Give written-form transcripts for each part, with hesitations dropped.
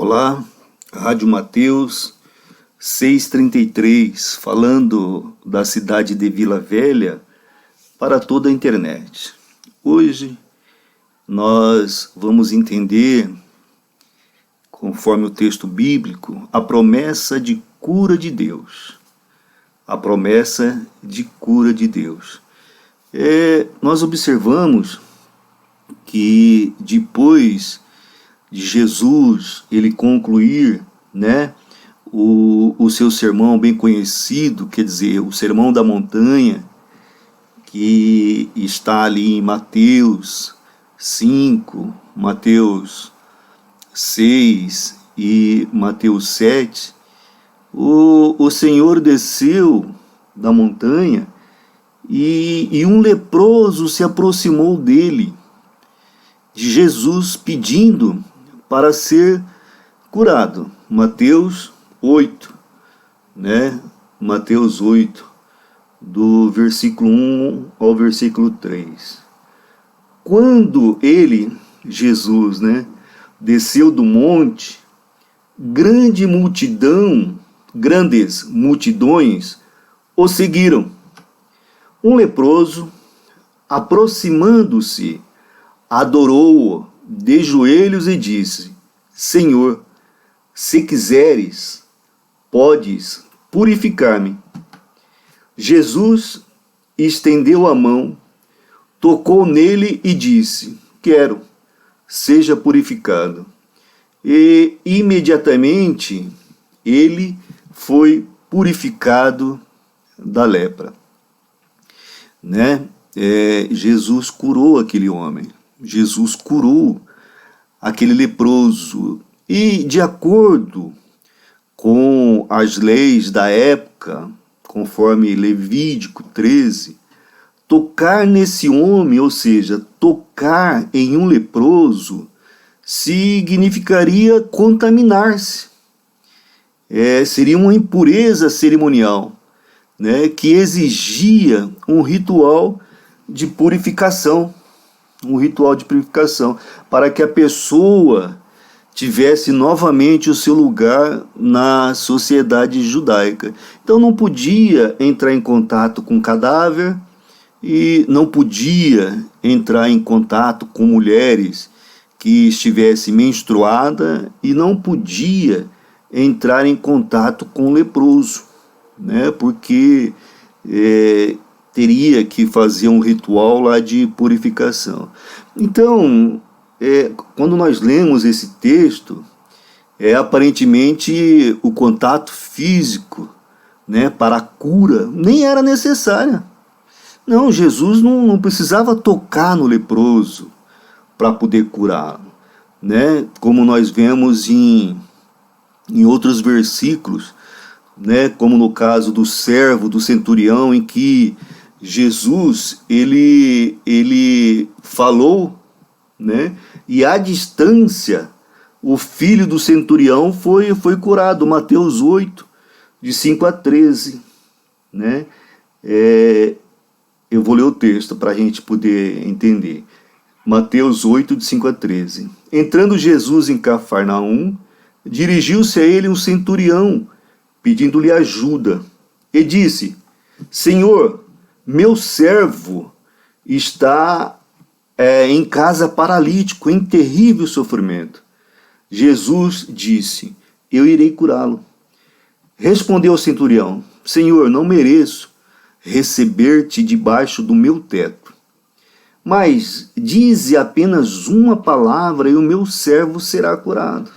Olá, Rádio Mateus 633, falando da cidade de Vila Velha para toda a internet. Hoje nós vamos entender, conforme o texto bíblico, a promessa de cura de Deus. A promessa de cura de Deus. Nós observamos que depois de Jesus ele concluir, o seu sermão bem conhecido, quer dizer, o Sermão da Montanha, que está ali em Mateus 5, Mateus 6 e Mateus 7, o Senhor desceu da montanha e um leproso se aproximou dele, de Jesus, pedindo para ser curado. Mateus 8, Mateus 8, do versículo 1 ao versículo 3. Quando ele, Jesus, desceu do monte, grandes multidões o seguiram. Um leproso, aproximando-se, adorou-o de joelhos e disse: Senhor, se quiseres, podes purificar-me. Jesus estendeu a mão, tocou nele e disse: Quero, seja purificado. E imediatamente ele foi purificado da lepra. Jesus curou aquele homem. Jesus curou aquele leproso. E de acordo com as leis da época, conforme Levítico 13, tocar nesse homem, ou seja, tocar em um leproso, significaria contaminar-se. Seria uma impureza cerimonial, que exigia um ritual de purificação. Para que a pessoa tivesse novamente o seu lugar na sociedade judaica. Então não podia entrar em contato com cadáver e não podia entrar em contato com mulheres que estivessem menstruadas e não podia entrar em contato com leproso, porque teria que fazer um ritual lá de purificação. Então, quando nós lemos esse texto, aparentemente o contato físico, para a cura nem era necessária. Não, Jesus não precisava tocar no leproso para poder curá-lo, como nós vemos em outros versículos, como no caso do servo, do centurião, em que Jesus, ele falou, e à distância, o filho do centurião foi curado. Mateus 8, de 5 a 13. Eu vou ler o texto para a gente poder entender. Mateus 8, de 5 a 13. Entrando Jesus em Cafarnaum, dirigiu-se a ele um centurião, pedindo-lhe ajuda, e disse: Senhor, meu servo está em casa paralítico, em terrível sofrimento. Jesus disse: Eu irei curá-lo. Respondeu o centurião: Senhor, não mereço receber-te debaixo do meu teto, mas dize apenas uma palavra e o meu servo será curado.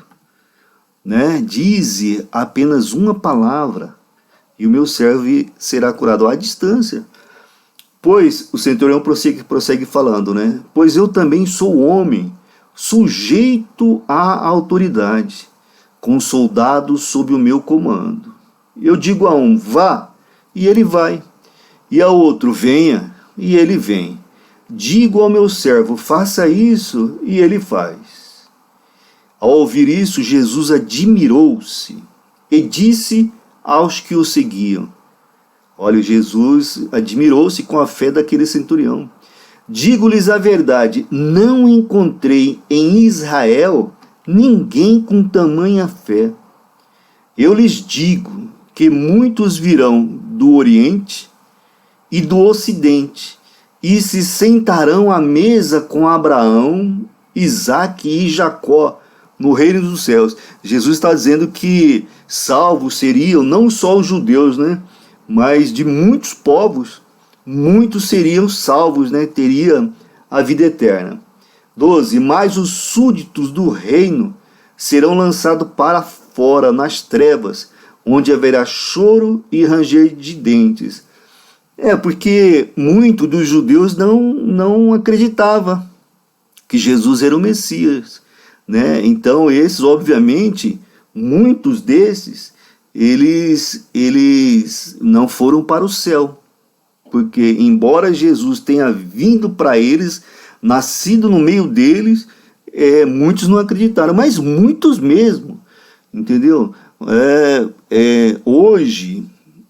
Dize apenas uma palavra e o meu servo será curado à distância. Pois, o centurião prossegue falando, pois eu também sou homem, sujeito à autoridade, com soldados sob o meu comando. Eu digo a um: vá, e ele vai, e a outro: venha, e ele vem. Digo ao meu servo: faça isso, e ele faz. Ao ouvir isso, Jesus admirou-se e disse aos que o seguiam: Olha, Jesus admirou-se com a fé daquele centurião. Digo-lhes a verdade, não encontrei em Israel ninguém com tamanha fé. Eu lhes digo que muitos virão do Oriente e do Ocidente e se sentarão à mesa com Abraão, Isaque e Jacó no reino dos céus. Jesus está dizendo que salvos seriam não só os judeus, né? Mas de muitos povos, muitos seriam salvos, né? Teria a vida eterna. 12. Mas os súditos do reino serão lançados para fora, nas trevas, onde haverá choro e ranger de dentes. Porque muitos dos judeus não acreditavam que Jesus era o Messias, né? Então esses, obviamente, muitos desses, eles não foram para o céu, porque embora Jesus tenha vindo para eles, nascido no meio deles, muitos não acreditaram, mas muitos mesmo, entendeu? Hoje,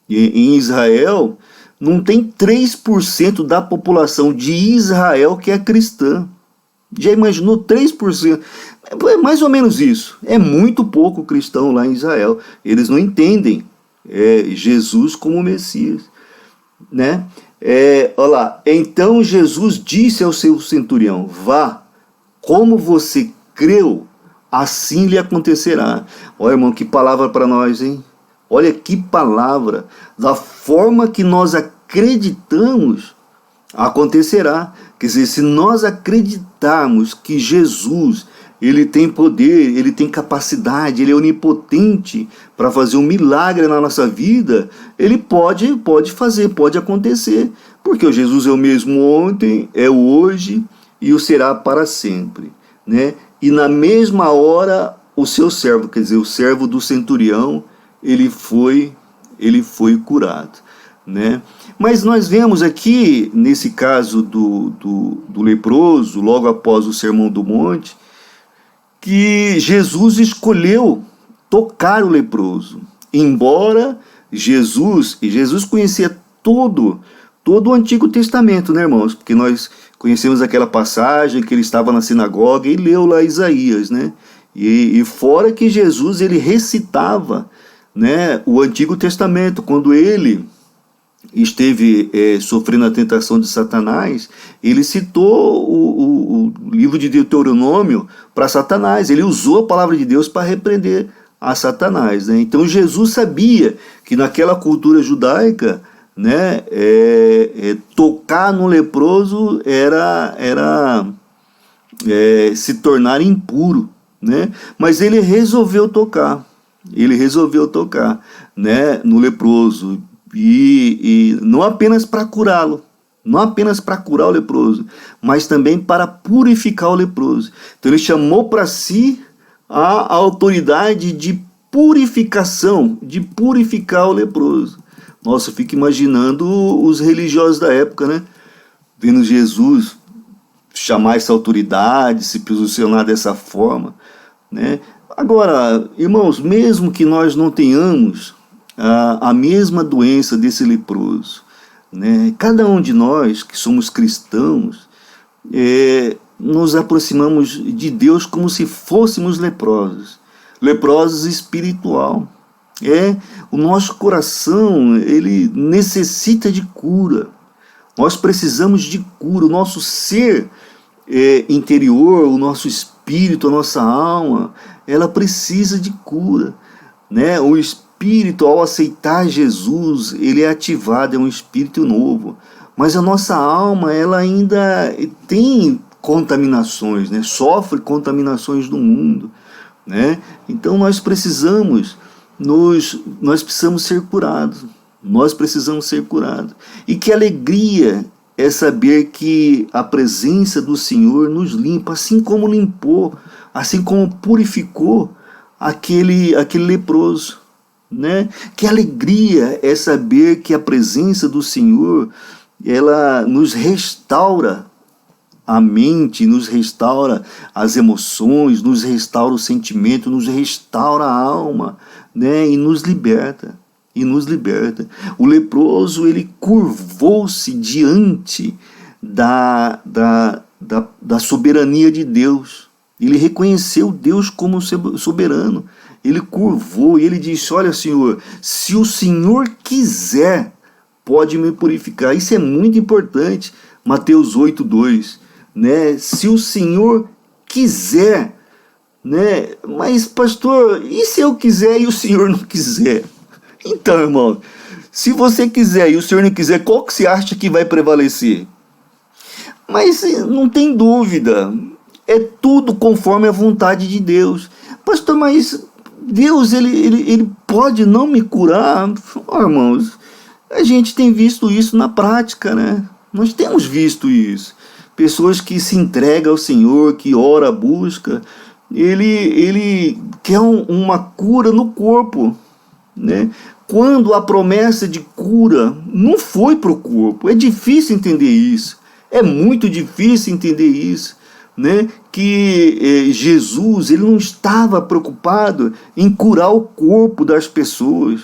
em Israel, não tem 3% da população de Israel que é cristã. Já imaginou 3%? É mais ou menos isso. É muito pouco cristão lá em Israel. Eles não entendem Jesus como Messias, né? Olha lá. Então Jesus disse ao seu centurião: vá, como você creu, assim lhe acontecerá. Olha, irmão, que palavra para nós, hein? Olha que palavra. Da forma que nós acreditamos, acontecerá. Quer dizer, se nós acreditarmos que Jesus, ele tem poder, ele tem capacidade, ele é onipotente para fazer um milagre na nossa vida, ele pode fazer, pode acontecer. Porque o Jesus é o mesmo ontem, é o hoje e o será para sempre, né? E na mesma hora, o seu servo, quer dizer, o servo do centurião, ele foi curado, né? Mas nós vemos aqui, nesse caso do leproso, logo após o Sermão do Monte, que Jesus escolheu tocar o leproso. Embora Jesus conhecia todo o Antigo Testamento, né, irmãos? Porque nós conhecemos aquela passagem que ele estava na sinagoga e leu lá Isaías, né? E fora que Jesus, ele recitava, né, o Antigo Testamento. Quando ele esteve sofrendo a tentação de Satanás, ele citou o livro de Deuteronômio para Satanás. Ele usou a palavra de Deus para repreender a Satanás, né? Então Jesus sabia que naquela cultura judaica, né, tocar no leproso era se tornar impuro, né? Mas ele resolveu tocar, né, no leproso, e não apenas para curá-lo, não apenas para curar o leproso, mas também para purificar o leproso. Então ele chamou para si a autoridade de purificação, de purificar o leproso. Nossa, eu fico imaginando os religiosos da época, né? Vendo Jesus chamar essa autoridade, se posicionar dessa forma, né? Agora, irmãos, mesmo que nós não tenhamos a mesma doença desse leproso, né? Cada um de nós que somos cristãos, nos aproximamos de Deus como se fôssemos leprosos espiritual. O nosso coração, ele necessita de cura. Nós precisamos de cura. O nosso ser interior, o nosso espírito, a nossa alma, ela precisa de cura, né? O espírito, ao aceitar Jesus, ele é ativado, é um espírito novo. Mas a nossa alma, ela ainda tem contaminações, né? Sofre contaminações do mundo, né? Então nós precisamos ser curados. Nós precisamos ser curados. E que alegria é saber que a presença do Senhor nos limpa, assim como limpou, assim como purificou aquele leproso, né? Que alegria é saber que a presença do Senhor, ela nos restaura a mente, nos restaura as emoções, nos restaura o sentimento, nos restaura a alma, né? E nos liberta. O leproso, ele curvou-se diante da soberania de Deus. Ele reconheceu Deus como soberano. Ele curvou e ele disse: olha, Senhor, se o Senhor quiser, pode me purificar. Isso é muito importante. Mateus 8:2, né? Se o Senhor quiser, né? Mas, pastor, e se eu quiser e o Senhor não quiser? Então, irmão, se você quiser e o Senhor não quiser, qual que você acha que vai prevalecer? Mas não tem dúvida, é tudo conforme a vontade de Deus. Pastor, mas Deus, ele pode não me curar? Oh, irmãos, a gente tem visto isso na prática, né? Nós temos visto isso. Pessoas que se entregam ao Senhor, que ora, busca, ele quer uma cura no corpo, né? Quando a promessa de cura não foi para o corpo. É difícil entender isso. É muito difícil entender isso, né? Que Jesus, ele não estava preocupado em curar o corpo das pessoas.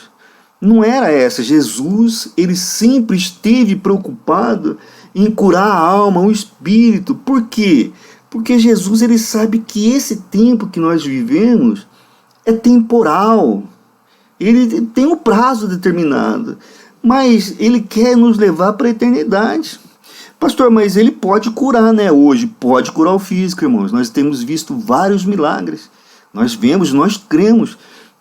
Não era essa. Jesus, ele sempre esteve preocupado em curar a alma, o espírito. Por quê? Porque Jesus, ele sabe que esse tempo que nós vivemos é temporal. Ele tem um prazo determinado, mas ele quer nos levar para a eternidade. Pastor, mas ele pode curar, né? Hoje pode curar o físico, irmãos. Nós temos visto vários milagres. Nós vemos, nós cremos.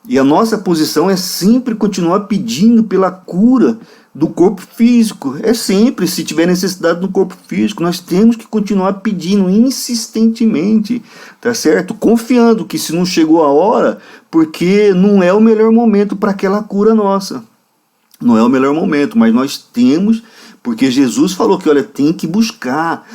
E a nossa posição é sempre continuar pedindo pela cura do corpo físico. É sempre, se tiver necessidade no corpo físico, nós temos que continuar pedindo insistentemente, tá certo? Confiando que se não chegou a hora, porque não é o melhor momento para aquela cura nossa. Não é o melhor momento, mas nós temos, porque Jesus falou que, olha, tem que buscar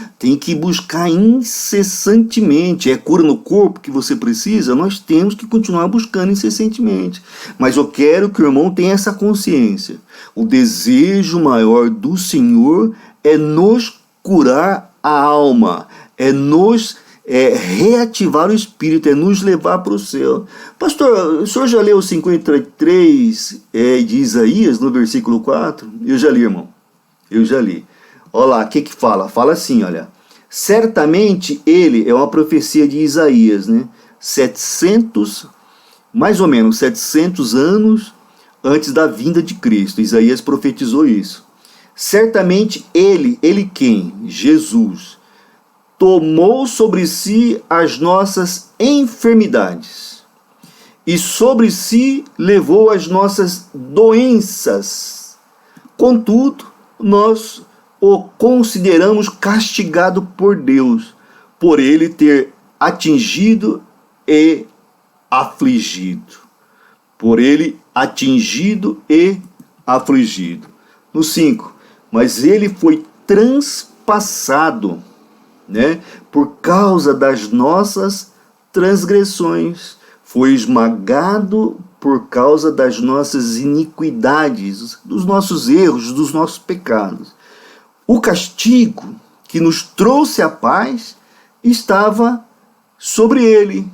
incessantemente. É cura no corpo que você precisa, nós temos que continuar buscando incessantemente. Mas eu quero que o irmão tenha essa consciência. O desejo maior do Senhor é nos curar a alma, é nos reativar o espírito, é nos levar para o céu. Pastor, o senhor já leu 53 de Isaías, no versículo 4? Eu já li, irmão. Eu já li. Olha lá, o que fala? Fala assim, olha. Certamente ele, é uma profecia de Isaías, né? Mais ou menos 700 anos antes da vinda de Cristo. Isaías profetizou isso. Certamente ele quem? Jesus, tomou sobre si as nossas enfermidades e sobre si levou as nossas doenças. Contudo, nós o consideramos castigado por Deus, por ele ter atingido e afligido. Por ele atingido e afligido. No 5, mas ele foi transpassado, né, por causa das nossas transgressões, foi esmagado por causa das nossas iniquidades, dos nossos erros, dos nossos pecados. O castigo que nos trouxe a paz estava sobre ele,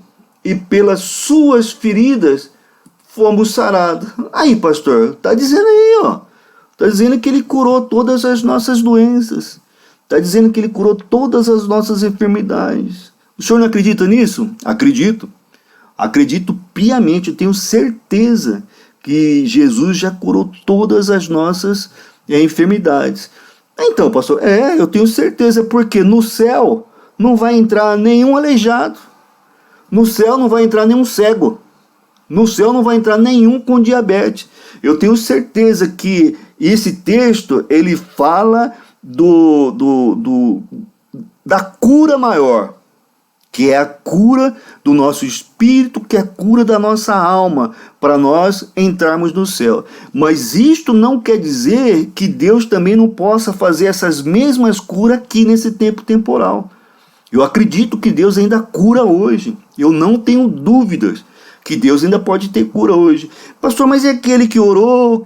e pelas suas feridas fomos sarados. Aí, pastor, está dizendo aí, ó. Está dizendo que ele curou todas as nossas doenças. Está dizendo que ele curou todas as nossas enfermidades. O senhor não acredita nisso? Acredito. Acredito piamente, eu tenho certeza que Jesus já curou todas as nossas enfermidades. Então, pastor, eu tenho certeza, porque no céu não vai entrar nenhum aleijado. No céu não vai entrar nenhum cego. No céu não vai entrar nenhum com diabetes. Eu tenho certeza que esse texto, ele fala da cura maior, que é a cura do nosso espírito, que é a cura da nossa alma, para nós entrarmos no céu. Mas isto não quer dizer que Deus também não possa fazer essas mesmas curas aqui nesse tempo temporal. Eu acredito que Deus ainda cura hoje. Eu não tenho dúvidas que Deus ainda pode ter cura hoje. Pastor, mas é aquele que orou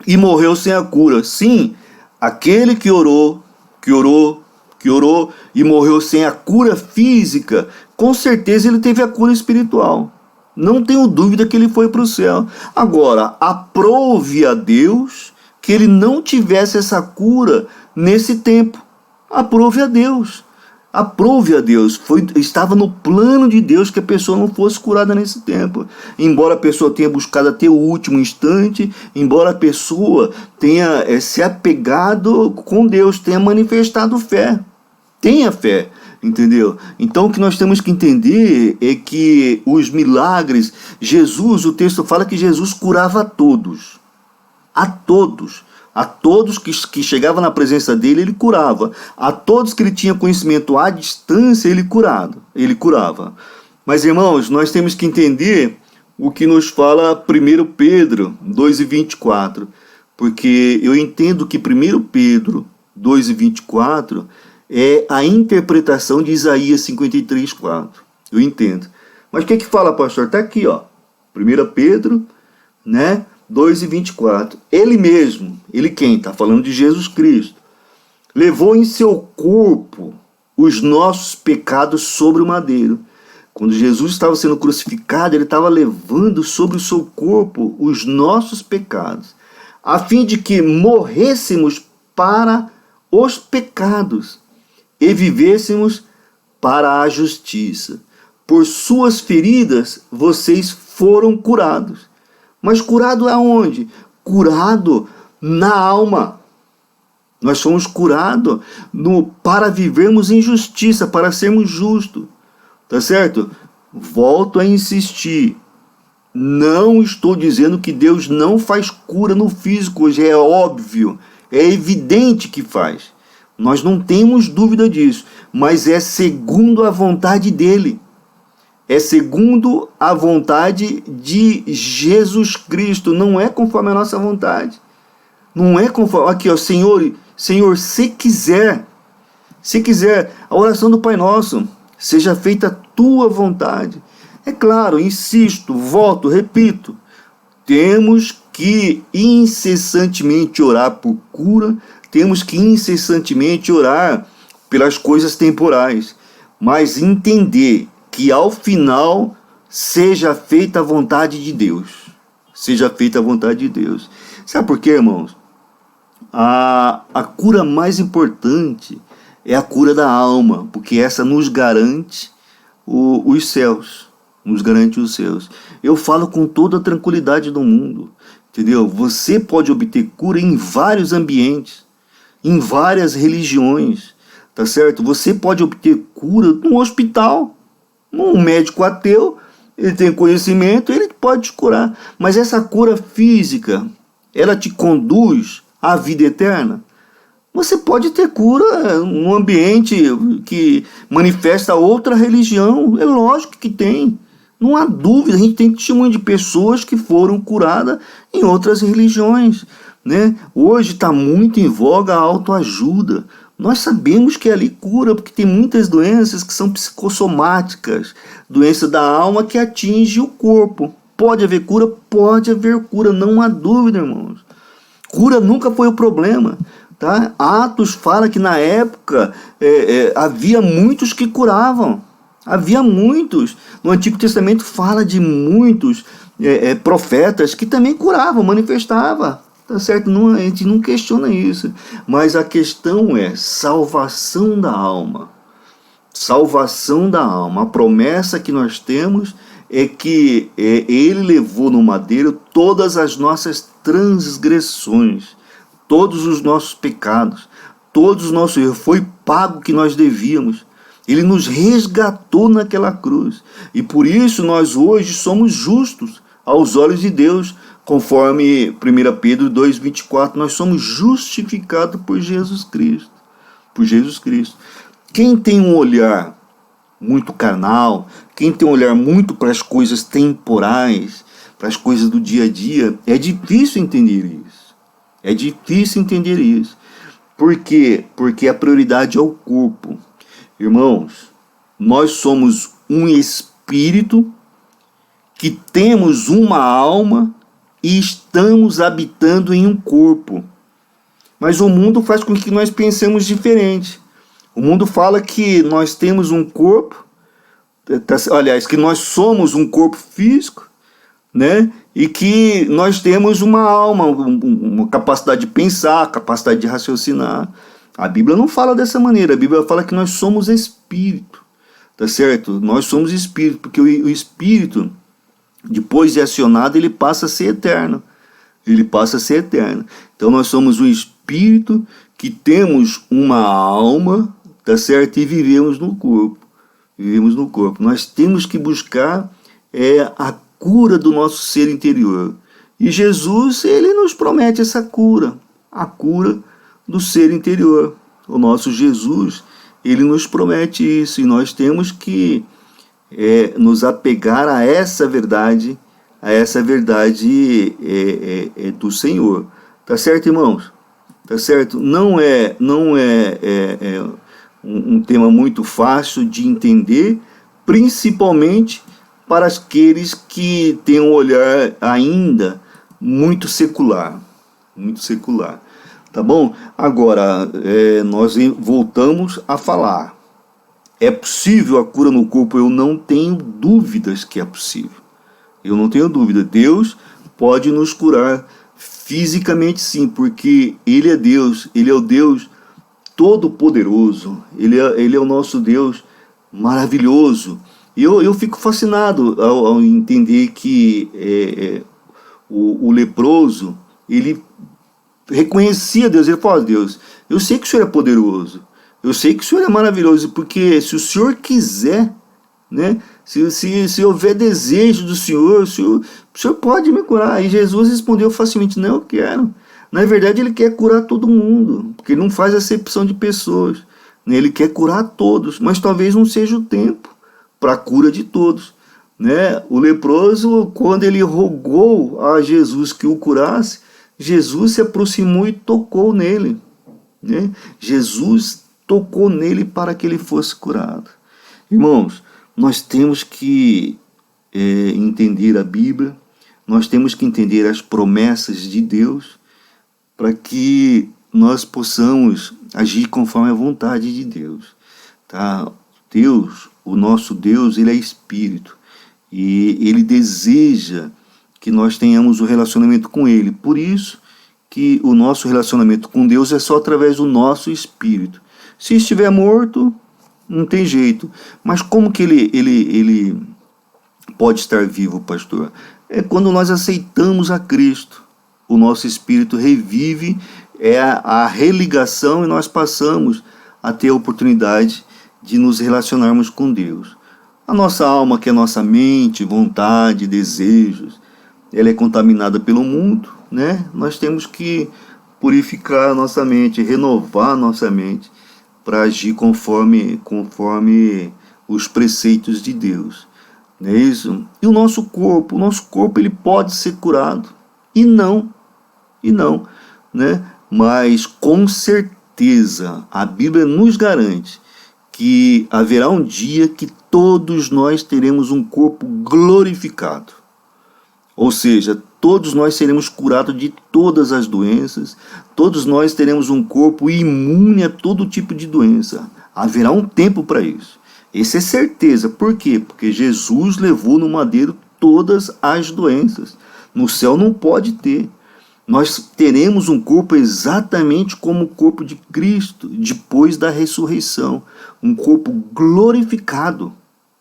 e morreu sem a cura. Sim, aquele que orou e morreu sem a cura física, com certeza ele teve a cura espiritual. Não tenho dúvida que ele foi para o céu. Agora, aprove a Deus que ele não tivesse essa cura nesse tempo. Aprove a Deus. Aprove a Deus. Estava no plano de Deus que a pessoa não fosse curada nesse tempo. Embora a pessoa tenha buscado até o último instante, embora a pessoa tenha se apegado com Deus, tenha manifestado fé. Tenha fé. Entendeu? Então o que nós temos que entender é que os milagres, Jesus, o texto fala que Jesus curava a todos. A todos. A todos que chegavam na presença dele, ele curava. A todos que ele tinha conhecimento à distância, ele curava. Mas, irmãos, nós temos que entender o que nos fala 1 Pedro 2:24. Porque eu entendo que 1 Pedro 2:24 é a interpretação de Isaías 53:4. Eu entendo. Mas o que fala, pastor? Está aqui, ó. 1 Pedro, 2:24. Ele mesmo, ele quem? Está falando de Jesus Cristo. Levou em seu corpo os nossos pecados sobre o madeiro. Quando Jesus estava sendo crucificado, ele estava levando sobre o seu corpo os nossos pecados, a fim de que morrêssemos para os pecados e vivêssemos para a justiça. Por suas feridas vocês foram curados. Mas curado aonde? Curado na alma. Nós somos curados para vivermos em justiça, para sermos justos. Tá certo? Volto a insistir. Não estou dizendo que Deus não faz cura no físico. Hoje é óbvio, é evidente que faz. Nós não temos dúvida disso, mas é segundo a vontade dele. É segundo a vontade de Jesus Cristo, não é conforme a nossa vontade. Não é conforme... Aqui, ó, Senhor, se quiser, a oração do Pai Nosso, seja feita a tua vontade. É claro, insisto, volto, repito, temos que incessantemente orar por cura, temos que incessantemente orar pelas coisas temporais, mas entender que ao final seja feita a vontade de Deus. Seja feita a vontade de Deus. Sabe por quê, irmãos? A cura mais importante é a cura da alma, porque essa nos garante os céus. Nos garante os céus. Eu falo com toda a tranquilidade do mundo. Entendeu? Você pode obter cura em vários ambientes, em várias religiões, tá certo? Você pode obter cura no hospital. Um médico ateu, ele tem conhecimento, ele pode te curar. Mas essa cura física, ela te conduz à vida eterna? Você pode ter cura num ambiente que manifesta outra religião. É lógico que tem. Não há dúvida, a gente tem testemunho de pessoas que foram curadas em outras religiões. Hoje está muito em voga a autoajuda. Nós sabemos que ali cura, porque tem muitas doenças que são psicossomáticas, doença da alma que atinge o corpo. Pode haver cura? Pode haver cura, não há dúvida, irmãos. Cura nunca foi o problema. Tá? Atos fala que na época havia muitos que curavam. Havia muitos. No Antigo Testamento fala de muitos profetas que também curavam, manifestavam. Tá certo? Não, a gente não questiona isso. Mas a questão é salvação da alma. Salvação da alma. A promessa que nós temos é que ele levou no madeiro todas as nossas transgressões, todos os nossos pecados, todos os nossos erros. Foi pago o que nós devíamos. Ele nos resgatou naquela cruz. E por isso nós hoje somos justos aos olhos de Deus. Conforme 1 Pedro 2:24, nós somos justificados por Jesus Cristo. Por Jesus Cristo. Quem tem um olhar muito carnal, quem tem um olhar muito para as coisas temporais, para as coisas do dia a dia, é difícil entender isso. É difícil entender isso. Por quê? Porque a prioridade é o corpo. Irmãos, nós somos um espírito que temos uma alma e estamos habitando em um corpo. Mas o mundo faz com que nós pensemos diferente. O mundo fala que nós temos um corpo, aliás, que nós somos um corpo físico, e que nós temos uma alma, uma capacidade de pensar, capacidade de raciocinar. A Bíblia não fala dessa maneira, a Bíblia fala que nós somos espírito, tá certo? Nós somos espírito, porque o espírito, depois de acionado, ele passa a ser eterno. Ele passa a ser eterno. Então nós somos um espírito que temos uma alma, tá certo? E vivemos no corpo. Vivemos no corpo. Nós temos que buscar a cura do nosso ser interior. E Jesus, ele nos promete essa cura, a cura do ser interior. O nosso Jesus, ele nos promete isso, e nós temos que nos apegar a essa verdade do Senhor. Tá certo, irmãos? Tá certo? Não é um tema muito fácil de entender, principalmente para aqueles que têm um olhar ainda muito secular. Muito secular. Tá bom? Agora, nós voltamos a falar. É possível a cura no corpo? Eu não tenho dúvidas que é possível. Eu não tenho dúvida. Deus pode nos curar fisicamente, sim, porque Ele é Deus. Ele é o Deus todo-poderoso. Ele é o nosso Deus maravilhoso. E eu fico fascinado ao entender que o leproso, ele reconhecia Deus. Ele falou: Deus, eu sei que o Senhor é poderoso. Eu sei que o Senhor é maravilhoso, porque se o Senhor quiser, né? Se houver desejo do Senhor, o Senhor pode me curar. E Jesus respondeu facilmente: não, eu quero. Na verdade, ele quer curar todo mundo, porque ele não faz acepção de pessoas, né? Ele quer curar todos, mas talvez não seja o tempo para a cura de todos, né? O leproso, quando ele rogou a Jesus que o curasse, Jesus se aproximou e tocou nele, né? Jesus tocou nele para que ele fosse curado. Irmãos, nós temos que entender a Bíblia, nós temos que entender as promessas de Deus, para que nós possamos agir conforme a vontade de Deus. Tá? Deus, o nosso Deus, ele é Espírito, e ele deseja que nós tenhamos um relacionamento com ele. Por isso que o nosso relacionamento com Deus é só através do nosso Espírito. Se estiver morto, não tem jeito. Mas como que ele pode estar vivo, pastor? É quando nós aceitamos a Cristo. O nosso espírito revive, a religação, e nós passamos a ter a oportunidade de nos relacionarmos com Deus. A nossa alma, que é a nossa mente, vontade, desejos, ela é contaminada pelo mundo, né? Nós temos que purificar a nossa mente, renovar a nossa mente, para agir conforme os preceitos de Deus, não é isso? E o nosso corpo ele pode ser curado, e não, né? Mas com certeza a Bíblia nos garante que haverá um dia que todos nós teremos um corpo glorificado, ou seja, todos nós seremos curados de todas as doenças, todos nós teremos um corpo imune a todo tipo de doença. Haverá um tempo para isso. Isso é certeza. Por quê? Porque Jesus levou no madeiro todas as doenças. No céu não pode ter. Nós teremos um corpo exatamente como o corpo de Cristo, depois da ressurreição. Um corpo glorificado.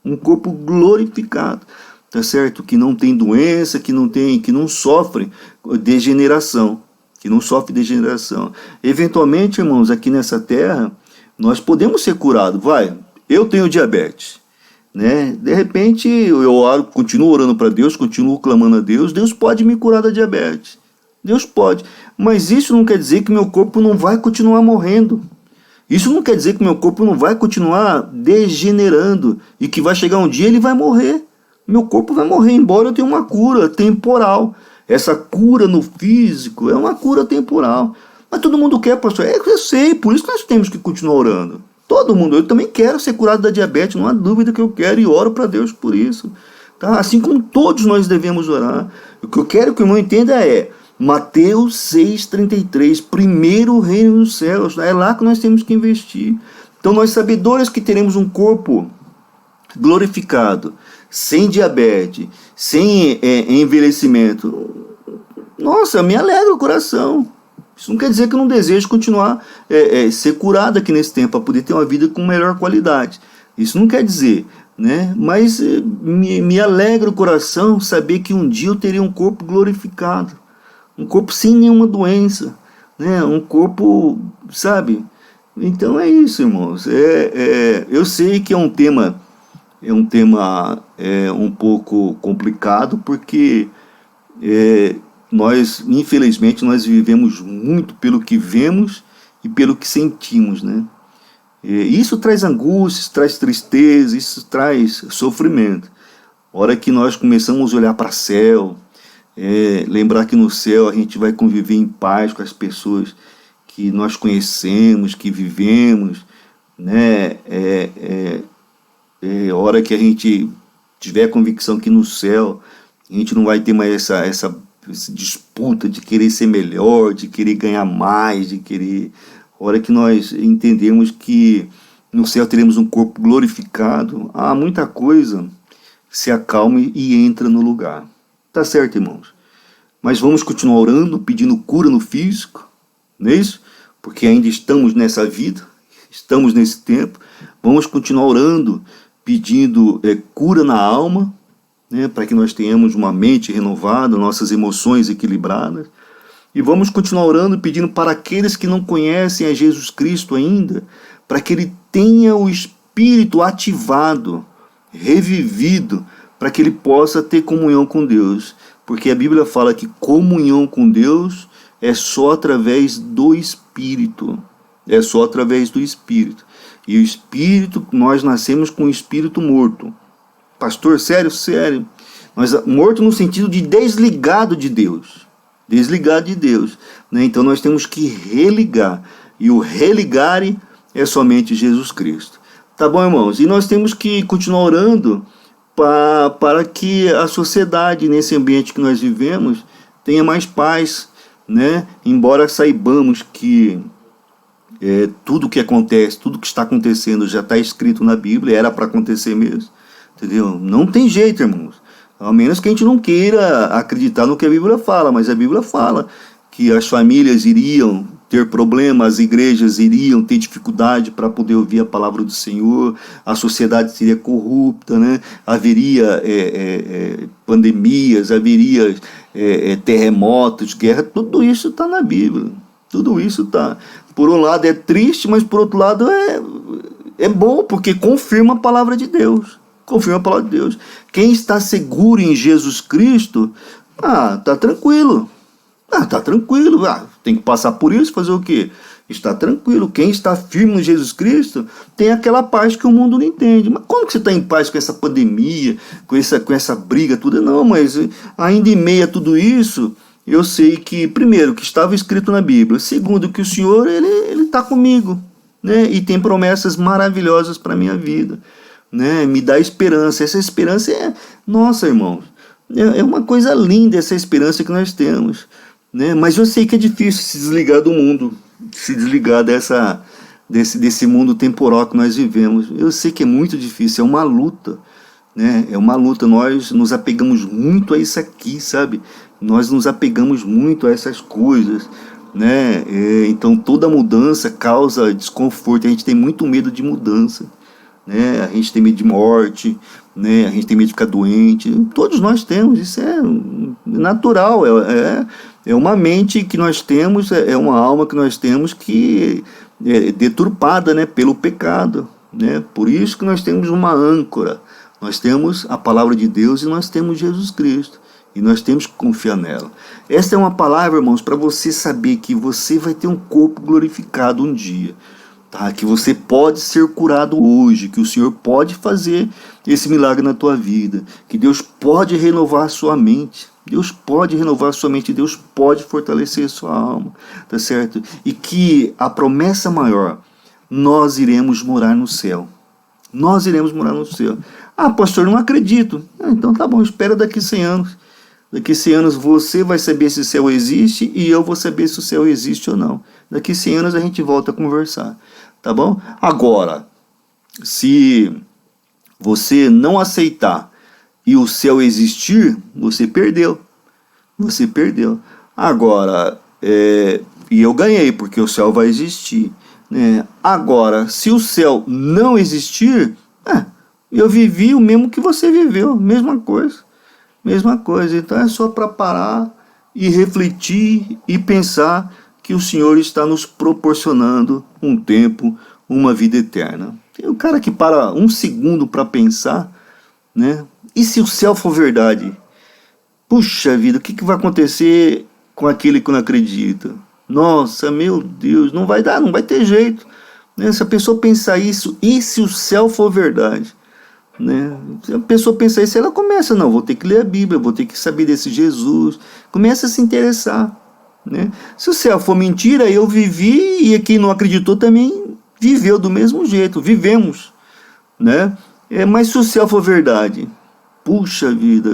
Um corpo glorificado. Tá certo? Que não tem doença, que não sofre degeneração. Que não sofre degeneração. Eventualmente, irmãos, aqui nessa terra, nós podemos ser curados. Eu tenho diabetes, né? De repente, eu continuo orando para Deus, continuo clamando a Deus. Deus pode me curar da diabetes. Deus pode. Mas isso não quer dizer que meu corpo não vai continuar morrendo. Isso não quer dizer que meu corpo não vai continuar degenerando e que vai chegar um dia ele vai morrer. Meu corpo vai morrer, embora eu tenha uma cura temporal. Essa cura no físico é uma cura temporal. Mas todo mundo quer, pastor. Eu sei, por isso que nós temos que continuar orando. Todo mundo. Eu também quero ser curado da diabetes, não há dúvida que eu quero, e oro para Deus por isso. Tá? Assim como todos nós devemos orar. O que eu quero que o irmão entenda é Mateus 6,33, primeiro o reino dos céus. É lá que nós temos que investir. Então nós sabedores que teremos um corpo glorificado, sem diabetes, sem envelhecimento, nossa, me alegra o coração. Isso não quer dizer que eu não desejo continuar ser curado aqui nesse tempo, para poder ter uma vida com melhor qualidade. Isso não quer dizer, né? Mas me alegra o coração saber que um dia eu terei um corpo glorificado, um corpo sem nenhuma doença, né? Um corpo, sabe? Então é isso, irmãos. Eu sei que é um tema um pouco complicado, porque nós, infelizmente, nós vivemos muito pelo que vemos e pelo que sentimos, né? Isso traz angústias, traz tristeza, isso traz sofrimento. A hora que nós começamos a olhar para o céu, lembrar que no céu a gente vai conviver em paz com as pessoas que nós conhecemos, que vivemos, né? A hora que a gente tiver a convicção que no céu a gente não vai ter mais essa disputa de querer ser melhor, de querer ganhar mais, de querer... A hora que nós entendemos que no céu teremos um corpo glorificado, há muita coisa se acalme e entra no lugar. Tá certo, irmãos? Mas vamos continuar orando, pedindo cura no físico, não é isso? Porque ainda estamos nessa vida, estamos nesse tempo. Vamos continuar orando, pedindo cura na alma, né, para que nós tenhamos uma mente renovada, nossas emoções equilibradas. E vamos continuar orando, pedindo para aqueles que não conhecem a Jesus Cristo ainda, para que ele tenha o espírito ativado, revivido, para que ele possa ter comunhão com Deus. Porque a Bíblia fala que comunhão com Deus é só através do Espírito. É só através do Espírito. E o Espírito, nós nascemos com o Espírito morto. Pastor, sério? Sério. Morto no sentido de desligado de Deus. Desligado de Deus, né? Então nós temos que religar. E o religare é somente Jesus Cristo. Tá bom, irmãos? E nós temos que continuar orando para que a sociedade, nesse ambiente que nós vivemos, tenha mais paz, né? Embora saibamos que tudo que acontece, tudo que está acontecendo já está escrito na Bíblia, era para acontecer mesmo, entendeu? Não tem jeito, irmãos. Ao menos que a gente não queira acreditar no que a Bíblia fala, mas a Bíblia fala que as famílias iriam ter problemas, as igrejas iriam ter dificuldade para poder ouvir a palavra do Senhor, a sociedade seria corrupta, né? Haveria pandemias, haveria terremotos, guerra, tudo isso está na Bíblia. Tudo isso está. Por um lado é triste, mas por outro lado é bom, porque confirma a palavra de Deus. Confirma a palavra de Deus. Quem está seguro em Jesus Cristo, tá tranquilo. Tá tranquilo. Tem que passar por isso, fazer o quê? Está tranquilo. Quem está firme em Jesus Cristo tem aquela paz que o mundo não entende. Mas como que você está em paz com essa pandemia, com essa briga, tudo? Não, mas ainda em meio a tudo isso, eu sei que, primeiro, que estava escrito na Bíblia. Segundo, que o Senhor, ele está comigo, né? E tem promessas maravilhosas para a minha vida. Né, me dá esperança. Essa esperança nossa, irmãos, é uma coisa linda essa esperança que nós temos, né? Mas eu sei que é difícil se desligar do mundo, se desligar desse mundo temporal que nós vivemos. Eu sei que é muito difícil, é uma luta, né? É uma luta. Nós nos apegamos muito a isso aqui, sabe? Nós nos apegamos muito a essas coisas, né? Então toda mudança causa desconforto. A gente tem muito medo de mudança, né? A gente tem medo de morte, né? A gente tem medo de ficar doente. Todos nós temos, isso é natural, é uma mente que nós temos, é uma alma que nós temos que é deturpada, né? Pelo pecado, né? Por isso que nós temos uma âncora, nós temos a palavra de Deus e nós temos Jesus Cristo, e nós temos que confiar nela. Esta é uma palavra, irmãos, para você saber que você vai ter um corpo glorificado um dia. Tá, que você pode ser curado hoje, que o Senhor pode fazer esse milagre na tua vida, que Deus pode renovar a sua mente, Deus pode renovar a sua mente, Deus pode fortalecer a sua alma, tá certo? E que a promessa maior, nós iremos morar no céu. Nós iremos morar no céu. Pastor, não acredito. Então tá bom, espera daqui 100 anos. Daqui 100 anos você vai saber se o céu existe e eu vou saber se o céu existe ou não. Daqui 100 anos a gente volta a conversar. Tá bom? Agora, se você não aceitar e o céu existir, você perdeu. Você perdeu. Agora, E eu ganhei, porque o céu vai existir, né? Agora, se o céu não existir, eu vivi o mesmo que você viveu, mesma coisa. Mesma coisa. Então é só para parar e refletir e pensar que o Senhor está nos proporcionando um tempo, uma vida eterna. Tem o cara que para um segundo para pensar, né? E se o céu for verdade? Puxa vida, o que vai acontecer com aquele que não acredita? Nossa, meu Deus, não vai dar, não vai ter jeito, né? Se a pessoa pensar isso, e se o céu for verdade? Né? Se a pessoa pensar isso, ela começa, não, vou ter que ler a Bíblia, vou ter que saber desse Jesus, começa a se interessar, né? Se o céu for mentira, eu vivi e quem não acreditou também viveu do mesmo jeito, vivemos, né? Mas se o céu for verdade, puxa vida,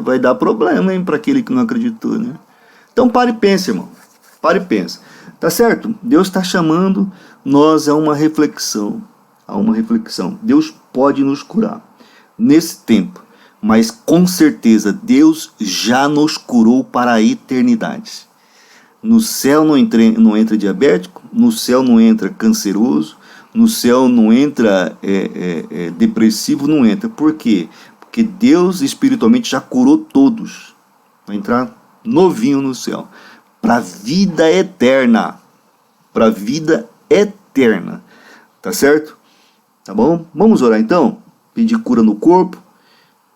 vai dar problema, hein, para aquele que não acreditou, né? Então pare e pense, irmão, pare e pense, tá certo? Deus está chamando nós a uma reflexão. Deus pode nos curar nesse tempo, mas com certeza Deus já nos curou para a eternidade. No céu não entra diabético, no céu não entra canceroso, no céu não entra depressivo, não entra. Por quê? Porque Deus espiritualmente já curou todos. Vai entrar novinho no céu, para a vida eterna. Para a vida eterna. Tá certo? Tá bom? Vamos orar então? Pedir cura no corpo,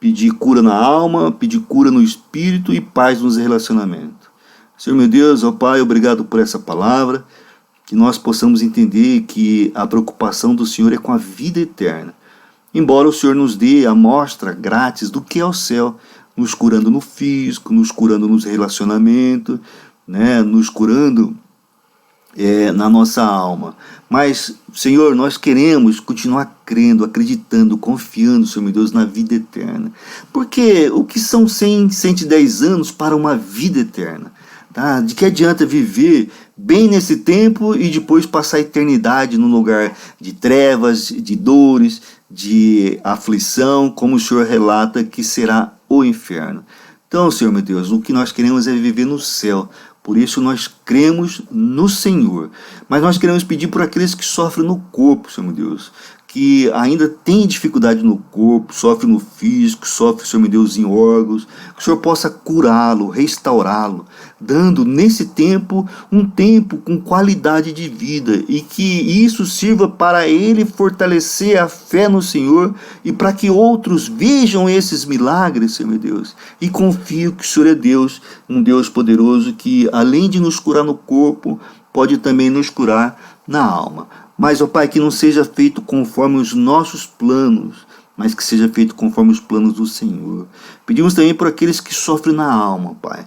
pedir cura na alma, pedir cura no espírito e paz nos relacionamentos. Senhor meu Deus, ó Pai, obrigado por essa palavra, que nós possamos entender que a preocupação do Senhor é com a vida eterna. Embora o Senhor nos dê a amostra grátis do que é o céu, nos curando no físico, nos curando nos relacionamentos, né, nos curando na nossa alma. Mas, Senhor, nós queremos continuar crendo, acreditando, confiando, Senhor meu Deus, na vida eterna. Porque o que são 100, 110 anos para uma vida eterna? Tá? De que adianta viver bem nesse tempo e depois passar a eternidade num lugar de trevas, de dores, de aflição, como o Senhor relata que será o inferno. Então, Senhor meu Deus, o que nós queremos é viver no céu. Por isso nós cremos no Senhor. Mas nós queremos pedir por aqueles que sofrem no corpo, Senhor meu Deus, que ainda tem dificuldade no corpo, sofre no físico, sofre, Senhor meu Deus, em órgãos, que o Senhor possa curá-lo, restaurá-lo, dando nesse tempo um tempo com qualidade de vida e que isso sirva para ele fortalecer a fé no Senhor e para que outros vejam esses milagres, Senhor meu Deus, e confiem que o Senhor é Deus, um Deus poderoso que além de nos curar no corpo, pode também nos curar na alma. Mas, ó Pai, que não seja feito conforme os nossos planos, mas que seja feito conforme os planos do Senhor. Pedimos também por aqueles que sofrem na alma, Pai.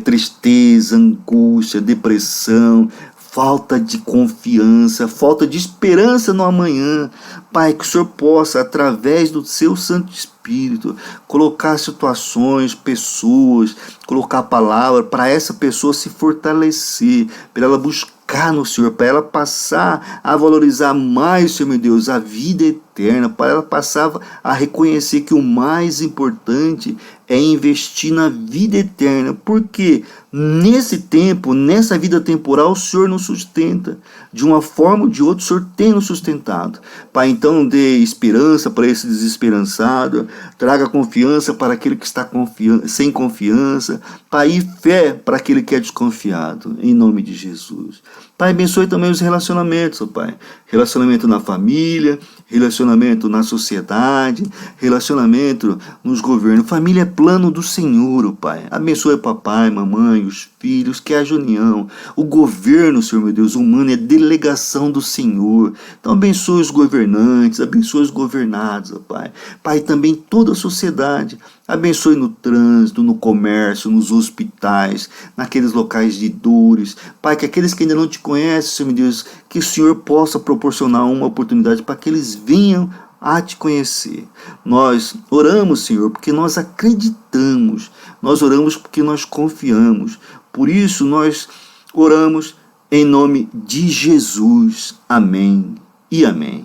Tristeza, angústia, depressão, falta de confiança, falta de esperança no amanhã. Pai, que o Senhor possa, através do seu Santo Espírito, colocar situações, pessoas, colocar a palavra para essa pessoa se fortalecer, para ela buscar no Senhor, para ela passar a valorizar mais, Senhor meu Deus, a vida eterna, para ela passar a reconhecer que o mais importante é investir na vida eterna, porque nesse tempo, nessa vida temporal, o Senhor nos sustenta, de uma forma ou de outra, o Senhor tem nos sustentado. Pai, então dê esperança para esse desesperançado, traga confiança para aquele que está sem confiança, Pai, e fé para aquele que é desconfiado, em nome de Jesus. Pai, abençoe também os relacionamentos, ó Pai, relacionamento na família, relacionamento na sociedade, relacionamento nos governos. Família é plano do Senhor, ó Pai. Abençoe papai, mamãe, os filhos, que haja união. O governo, Senhor meu Deus, humano é delegação do Senhor. Então abençoe os governantes, abençoe os governados, ó Pai. Pai, também toda a sociedade. Abençoe no trânsito, no comércio, nos hospitais, naqueles locais de dores. Pai, que aqueles que ainda não te conhecem, Senhor meu Deus, que o Senhor possa proporcionar uma oportunidade para que eles venham a te conhecer. Nós oramos, Senhor, porque nós acreditamos. Nós oramos porque nós confiamos. Por isso nós oramos em nome de Jesus. Amém e amém.